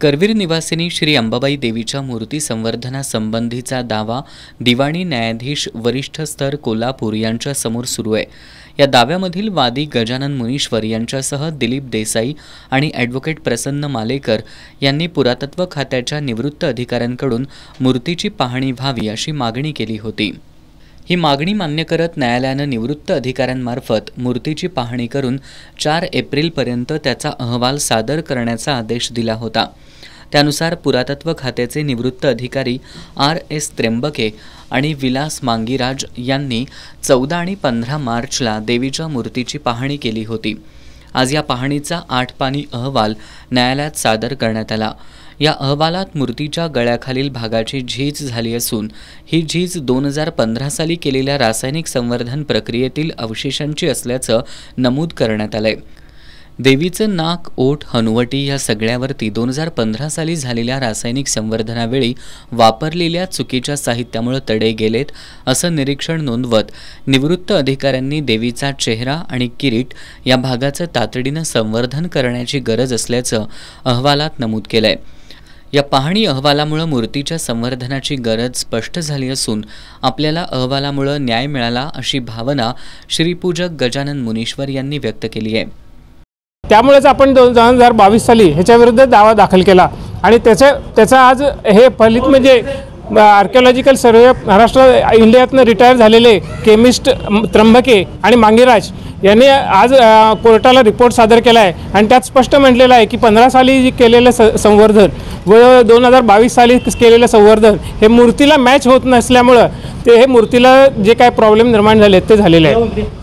करवीर निवासिनी श्री अंबाबाई देवीच्या मूर्ती संवर्धनासंबंधीचा दावा दिवाणी न्यायाधीश वरिष्ठ स्तर कोल्हापूर यांच्या समोर सुरू आहे। या दाव्यामधील वादी गजानन मुनीश्वर यांच्यासह दिलीप देसाई आणि ॲडव्होकेट प्रसन्न मालेकर यांनी पुरातत्व खात्याच्या निवृत्त अधिकाऱ्यांकडून मूर्तीची पाहणी व्हावी अशी मागणी केली होती। ही मागणी मान्य करत न्यायालयाने निवृत्त अधिकाऱ्यांमार्फत मूर्तीची पाहणी करून 4 एप्रिलपर्यंत त्याचा अहवाल सादर करण्याचा आदेश दिला होता। त्यानुसार पुरातत्व खात्याचे निवृत्त अधिकारी RS त्र्यंबके आणि विलास मांगीराज यांनी 14 आणि 15 मार्चला देवीच्या मूर्तीची पाहणी केली होती। आज या पाहणीचा 8 पानी अहवाल न्यायालयात सादर करण्यात आला। या अहवालात मूर्तीच्या गळ्याखालील भागाची झीज झाली असून ही झीज 2015 साली केलेल्या रासायनिक संवर्धन प्रक्रियेतील अवशेषांची असल्याचं नमूद करण्यात आलंय। देवीचं नाक, ओठ, हनुवटी या सगळ्यावरती 2015 साली झालेल्या रासायनिक संवर्धनावेळी वापरलेल्या चुकीच्या साहित्यामुळे तडे गेलेत असं निरीक्षण नोंदवत निवृत्त अधिकाऱ्यांनी देवीचा चेहरा आणि किरीट या भागाचं तातडीनं संवर्धन करण्याची गरज असल्याचं अहवालात नमूद केलंय। या पाहणी अहवालामुळे मूर्तीच्या संवर्धनाची गरज स्पष्ट झाली असून आपल्याला अहवालामुळे न्याय मिळाला अशी भावना श्रीपूजक गजानन मुनीश्वर यांनी व्यक्त केली आहे। त्यामुळेच आपण 2022 साली ह्याच्याविरुद्ध दावा दाखल केला आणि त्याचा आज हे फलित म्हणजे आर्किओलॉजिकल सर्वे महाराष्ट्र इंडियातनं रिटायर झालेले केमिस्ट त्र्यंबके आणि मांगीराज यांनी आज कोर्टाला रिपोर्ट सादर केला आहे आणि त्यात स्पष्ट म्हटलेलं आहे की 15 साली केलेलं संवर्धन व 2022 साली केलेलं संवर्धन हे मूर्तीला मॅच होत नसल्यामुळं हे मूर्तीला जे काय प्रॉब्लेम निर्माण झाले ते झालेले आहे।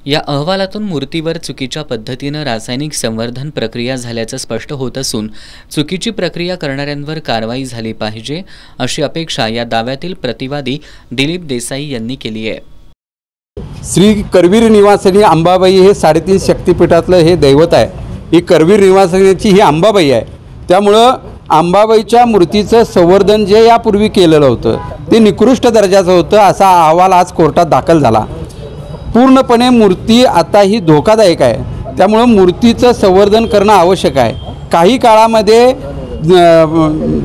या अहवालातून मूर्तीवर चुकीच्या पद्धतीने रासायनिक संवर्धन प्रक्रिया झाल्याचं स्पष्ट होत असून चुकीची प्रक्रिया करणाऱ्यांवर कारवाई झाली पाहिजे अशी अपेक्षा या दाव्यातील प्रतिवादी दिलीप देसाई यांनी केली आहे। श्री करवीर निवासिनी अंबाबाई हे 3.5 शक्तिपीठातलं हे दैवत आहे। ही करवीर निवासिनीची ही अंबाबाई आहे। त्यामुळं अंबाबाईच्या मूर्तीचं संवर्धन जे यापूर्वी केलेलं होतं ते निकृष्ट दर्जाचं होतं असा अहवाल आज कोर्टात दाखल झाला। पूर्णपणे मूर्ती आता ही धोकादायक आहे। त्यामुळे मूर्तीचं संवर्धन करणं आवश्यक आहे। काही काळामध्ये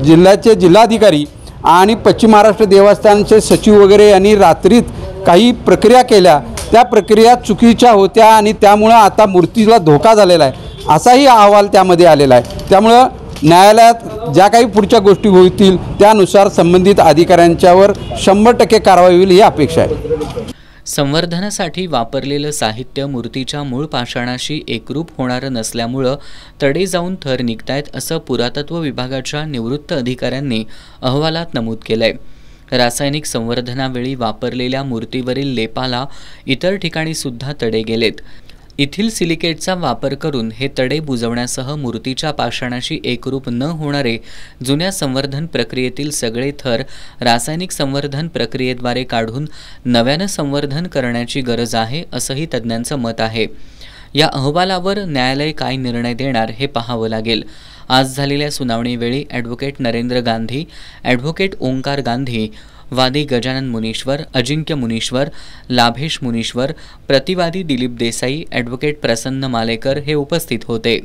जिल्ह्याचे जिल्हाधिकारी आणि पश्चिम महाराष्ट्र देवस्थानचे सचिव वगैरे यांनी रात्रीत काही प्रक्रिया केल्या, त्या प्रक्रिया चुकीच्या होत्या आणि त्यामुळे आता मूर्तीला धोका झालेला आहे असाही अहवाल त्यामध्ये आलेला आहे। त्यामुळे न्यायालयात ज्या काही पुढच्या गोष्टी होतील त्यानुसार संबंधित अधिकाऱ्यांच्यावर 100% कारवाई होईल ही अपेक्षा आहे। संवर्धनासाठी वापरलेलं साहित्य मूर्तीच्या मूळ पाषाणाशी एकरूप होणारं नसल्यामुळं तडे जाऊन थर निघतायत असं पुरातत्व विभागाच्या निवृत्त अधिकाऱ्यांनी अहवालात नमूद केलंय। रासायनिक संवर्धनावेळी वापरलेल्या मूर्तीवरील लेपाला इतर ठिकाणी सुद्धा तडे गेलेत। इथिल सिलिकेटचा वापर करून हे तडे बुजवण्यासह मूर्तीच्या पाषाणाशी एकरूप न होणारे जुन्या संवर्धन प्रक्रियेतील सगळे थर रासायनिक संवर्धन प्रक्रियेद्वारे काढून नव्यानं संवर्धन करण्याची गरज आहे असंही तज्ज्ञांचं मत आहे। या अहवालावर न्यायालय काय निर्णय देणार हे पाहावं लागेल। आज झालेल्या सुनावणीवेळी ॲडव्होकेट नरेंद्र गांधी, ॲडव्होकेट ओंकार गांधी, वादी गजानन मुनीश्वर, अजिंक्य मुनीश्वर, लाभेश मुनीश्वर, प्रतिवादी दिलीप देसाई, ॲडव्होकेट प्रसन्न मालेकर हे उपस्थित होते।